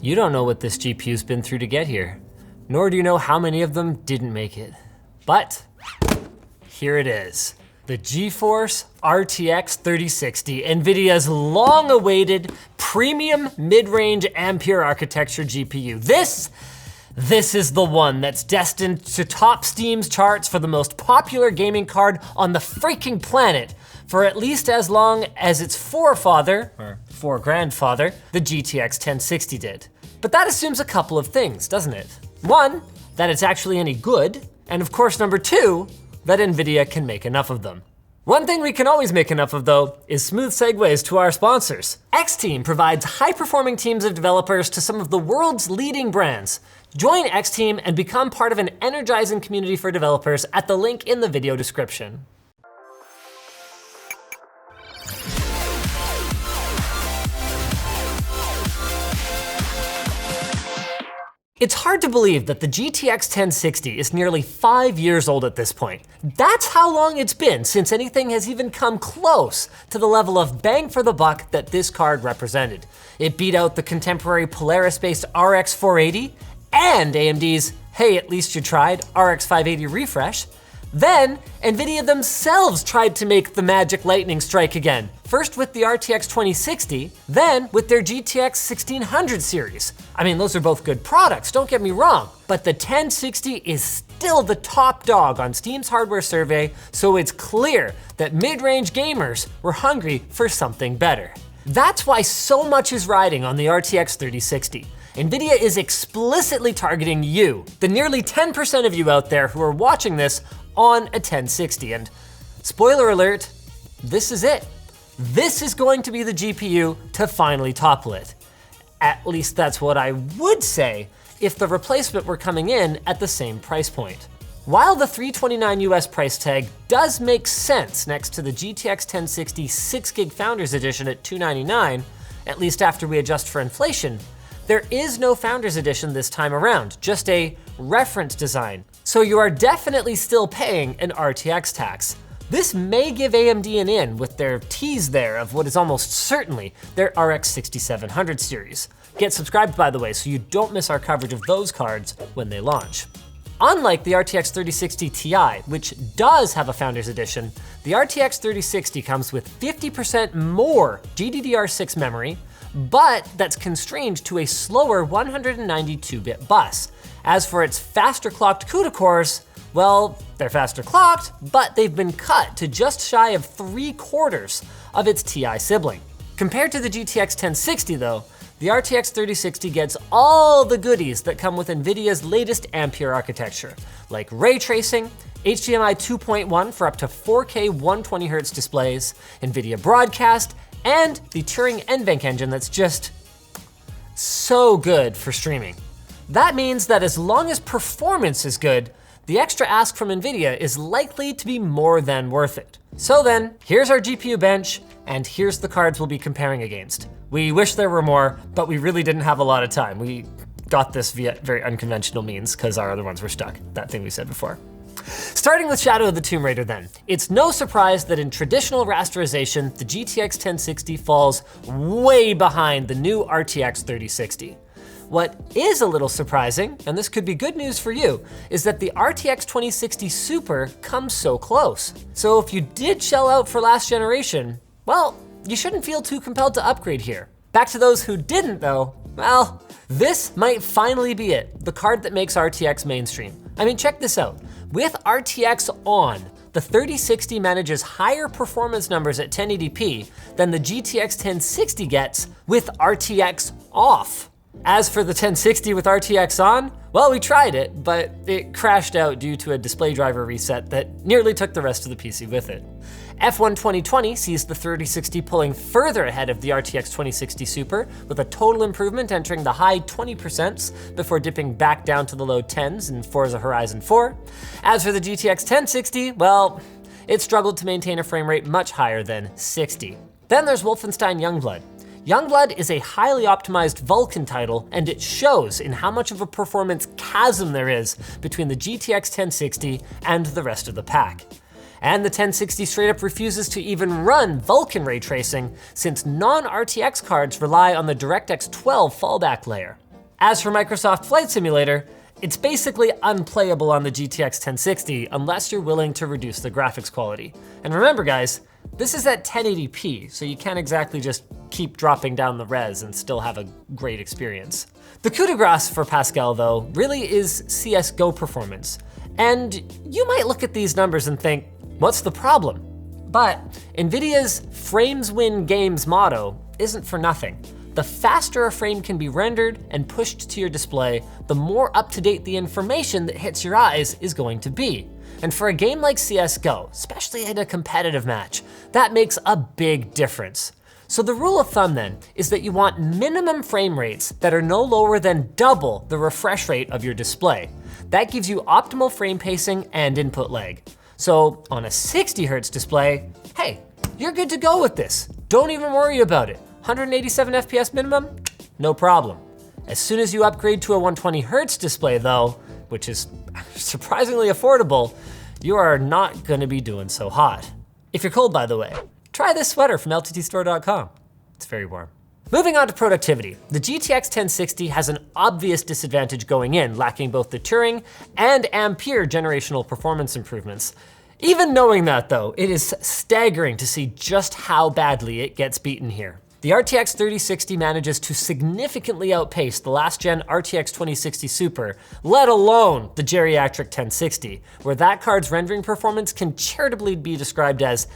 You don't know what this GPU's been through to get here, nor do you know how many of them didn't make it. But here it is, the GeForce RTX 3060, Nvidia's long-awaited premium mid-range Ampere architecture GPU. This is the one that's destined to top Steam's charts for the most popular gaming card on the freaking planet for at least as long as its forefather, or foregrandfather, the GTX 1060 did. But that assumes a couple of things, doesn't it? One, that it's actually any good, and of course number two, that Nvidia can make enough of them. One thing we can always make enough of though, is smooth segues to our sponsors. X-Team provides high-performing teams of developers to some of the world's leading brands. Join X-Team and become part of an energizing community for developers at the link in the video description. It's hard to believe that the GTX 1060 is nearly 5 years old at this point. That's how long it's been since anything has even come close to the level of bang for the buck that this card represented. It beat out the contemporary Polaris-based RX 480 and AMD's, hey, at least you tried, RX 580 refresh. Then, Nvidia themselves tried to make the magic lightning strike again. First with the RTX 2060, then with their GTX 1600 series. I mean, those are both good products, don't get me wrong, but the 1060 is still the top dog on Steam's hardware survey, so it's clear that mid-range gamers were hungry for something better. That's why so much is riding on the RTX 3060. Nvidia is explicitly targeting you, the nearly 10% of you out there who are watching this on a 1060, and spoiler alert, this is it. This is going to be the GPU to finally topple it. At least that's what I would say if the replacement were coming in at the same price point. While the $329 US price tag does make sense next to the GTX 1060 6GB Founders Edition at $299, at least after we adjust for inflation, there is no Founders Edition this time around, just a reference design. So you are definitely still paying an RTX tax. This may give AMD an in with their tease there of what is almost certainly their RX 6700 series. Get subscribed, by the way, so you don't miss our coverage of those cards when they launch. Unlike the RTX 3060 Ti, which does have a Founders Edition, the RTX 3060 comes with 50% more GDDR6 memory, but that's constrained to a slower 192-bit bus. As for its faster clocked CUDA cores, well, they're faster clocked, but they've been cut to just shy of 3/4 of its Ti sibling. Compared to the GTX 1060 though, the RTX 3060 gets all the goodies that come with Nvidia's latest Ampere architecture, like ray tracing, HDMI 2.1 for up to 4K 120Hz displays, Nvidia Broadcast, and the Turing NVENC engine that's just so good for streaming. That means that as long as performance is good, the extra ask from Nvidia is likely to be more than worth it. So then, here's our GPU bench, and here's the cards we'll be comparing against. We wish there were more, but we really didn't have a lot of time. We got this via very unconventional means because our other ones were stuck, that thing we said before. Starting with Shadow of the Tomb Raider then, it's no surprise that in traditional rasterization, the GTX 1060 falls way behind the new RTX 3060. What is a little surprising, and this could be good news for you, is that the RTX 2060 Super comes so close. So if you did shell out for last generation, well, you shouldn't feel too compelled to upgrade here. Back to those who didn't though, well, this might finally be it, the card that makes RTX mainstream. I mean, check this out. With RTX on, the 3060 manages higher performance numbers at 1080p than the GTX 1060 gets with RTX off. As for the 1060 with RTX on, well, we tried it, but it crashed out due to a display driver reset that nearly took the rest of the PC with it. F1 2020 sees the 3060 pulling further ahead of the RTX 2060 Super, with a total improvement entering the high 20% before dipping back down to the low 10s in Forza Horizon 4. As for the GTX 1060, well, it struggled to maintain a frame rate much higher than 60. Then there's Wolfenstein Youngblood. Youngblood is a highly optimized Vulkan title, and it shows in how much of a performance chasm there is between the GTX 1060 and the rest of the pack. And the 1060 straight up refuses to even run Vulkan ray tracing, since non-RTX cards rely on the DirectX 12 fallback layer. As for Microsoft Flight Simulator, it's basically unplayable on the GTX 1060 unless you're willing to reduce the graphics quality. And remember guys, this is at 1080p, so you can't exactly just keep dropping down the res and still have a great experience. The coup de grace for Pascal though really is CSGO performance. And you might look at these numbers and think, what's the problem? But Nvidia's frames win games motto isn't for nothing. The faster a frame can be rendered and pushed to your display, the more up-to-date the information that hits your eyes is going to be. And for a game like CSGO, especially in a competitive match, that makes a big difference. So the rule of thumb then is that you want minimum frame rates that are no lower than double the refresh rate of your display. That gives you optimal frame pacing and input lag. So on a 60 Hz display, hey, you're good to go with this. Don't even worry about it. 187 FPS minimum, no problem. As soon as you upgrade to a 120 Hz display though, which is surprisingly affordable, you are not gonna be doing so hot. If you're cold, by the way, try this sweater from lttstore.com. It's very warm. Moving on to productivity, the GTX 1060 has an obvious disadvantage going in, lacking both the Turing and Ampere generational performance improvements. Even knowing that though, it is staggering to see just how badly it gets beaten here. The RTX 3060 manages to significantly outpace the last gen RTX 2060 Super, let alone the geriatric 1060, where that card's rendering performance can charitably be described as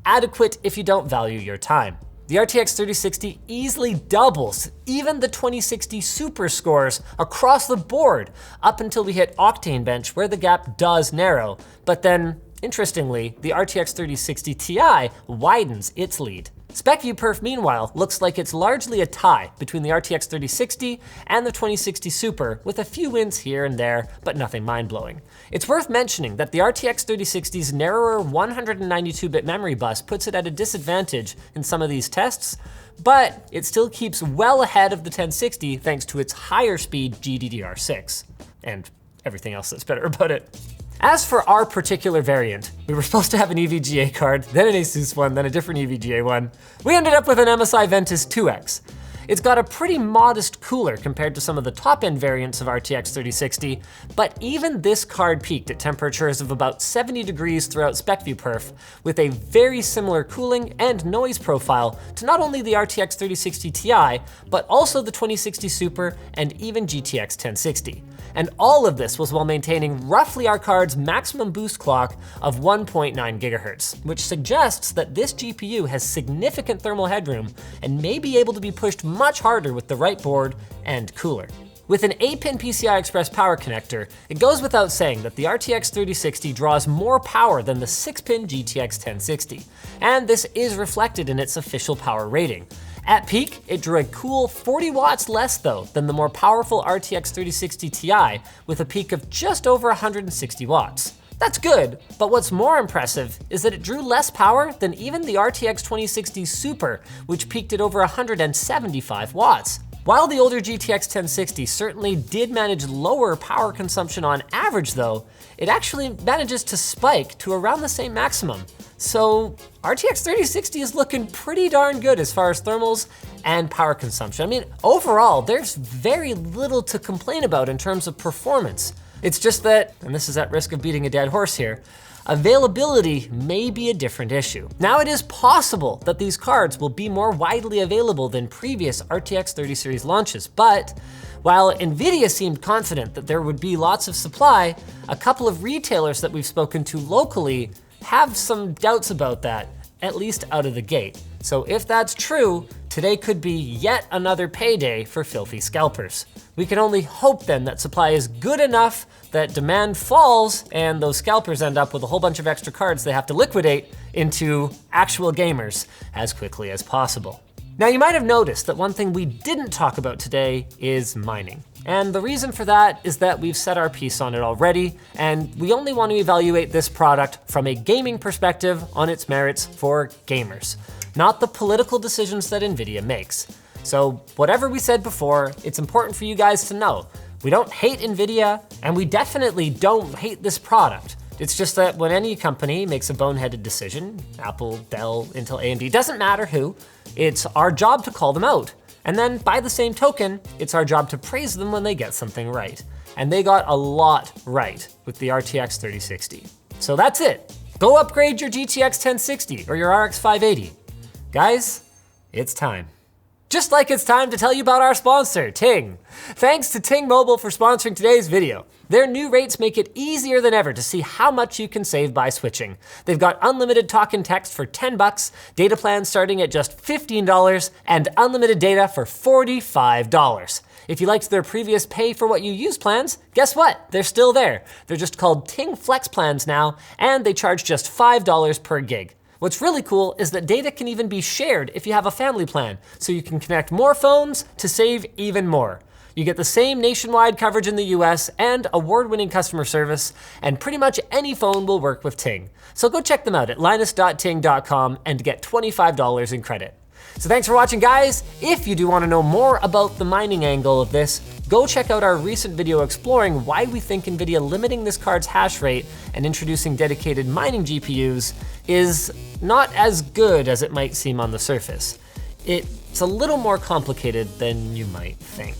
adequate if you don't value your time. The RTX 3060 easily doubles even the 2060 Super scores across the board up until we hit OctaneBench, where the gap does narrow. But then, interestingly, the RTX 3060 Ti widens its lead. SpecView Perf, meanwhile, looks like it's largely a tie between the RTX 3060 and the 2060 Super, with a few wins here and there, but nothing mind-blowing. It's worth mentioning that the RTX 3060's narrower 192-bit memory bus puts it at a disadvantage in some of these tests, but it still keeps well ahead of the 1060 thanks to its higher speed GDDR6, and everything else that's better about it. As for our particular variant, we were supposed to have an EVGA card, then an Asus one, then a different EVGA one. We ended up with an MSI Ventus 2X. It's got a pretty modest cooler compared to some of the top-end variants of RTX 3060, but even this card peaked at temperatures of about 70 degrees throughout SpecView Perf, with a very similar cooling and noise profile to not only the RTX 3060 Ti, but also the 2060 Super and even GTX 1060. And all of this was while maintaining roughly our card's maximum boost clock of 1.9 GHz, which suggests that this GPU has significant thermal headroom and may be able to be pushed much harder with the right board and cooler. With an 8-pin PCI Express power connector, it goes without saying that the RTX 3060 draws more power than the 6-pin GTX 1060, and this is reflected in its official power rating. At peak, it drew a cool 40 watts less though than the more powerful RTX 3060 Ti, with a peak of just over 160 watts. That's good, but what's more impressive is that it drew less power than even the RTX 2060 Super, which peaked at over 175 watts. While the older GTX 1060 certainly did manage lower power consumption on average though, it actually manages to spike to around the same maximum. So RTX 3060 is looking pretty darn good as far as thermals and power consumption. I mean, overall, there's very little to complain about in terms of performance. It's just that, and this is at risk of beating a dead horse here, availability may be a different issue. Now it is possible that these cards will be more widely available than previous RTX 30 series launches, but while Nvidia seemed confident that there would be lots of supply, a couple of retailers that we've spoken to locally have some doubts about that, at least out of the gate. So if that's true, today could be yet another payday for filthy scalpers. We can only hope then that supply is good enough that demand falls and those scalpers end up with a whole bunch of extra cards they have to liquidate into actual gamers as quickly as possible. Now you might have noticed that one thing we didn't talk about today is mining. And the reason for that is that we've set our piece on it already, and we only want to evaluate this product from a gaming perspective on its merits for gamers, not the political decisions that Nvidia makes. So whatever we said before, it's important for you guys to know. We don't hate Nvidia, and we definitely don't hate this product. It's just that when any company makes a boneheaded decision, Apple, Dell, Intel, AMD, doesn't matter who, it's our job to call them out. And then by the same token, it's our job to praise them when they get something right. And they got a lot right with the RTX 3060. So that's it. Go upgrade your GTX 1060 or your RX 580. Guys, it's time. Just like it's time to tell you about our sponsor, Ting. Thanks to Ting Mobile for sponsoring today's video. Their new rates make it easier than ever to see how much you can save by switching. They've got unlimited talk and text for $10, data plans starting at just $15, and unlimited data for $45. If you liked their previous pay for what you use plans, guess what? They're still there. They're just called Ting Flex plans now, and they charge just $5 per gig. What's really cool is that data can even be shared if you have a family plan, so you can connect more phones to save even more. You get the same nationwide coverage in the US and award-winning customer service, and pretty much any phone will work with Ting. So go check them out at linus.ting.com and get $25 in credit. So thanks for watching, guys. If you do want to know more about the mining angle of this, go check out our recent video exploring why we think Nvidia limiting this card's hash rate and introducing dedicated mining GPUs is not as good as it might seem on the surface. It's a little more complicated than you might think.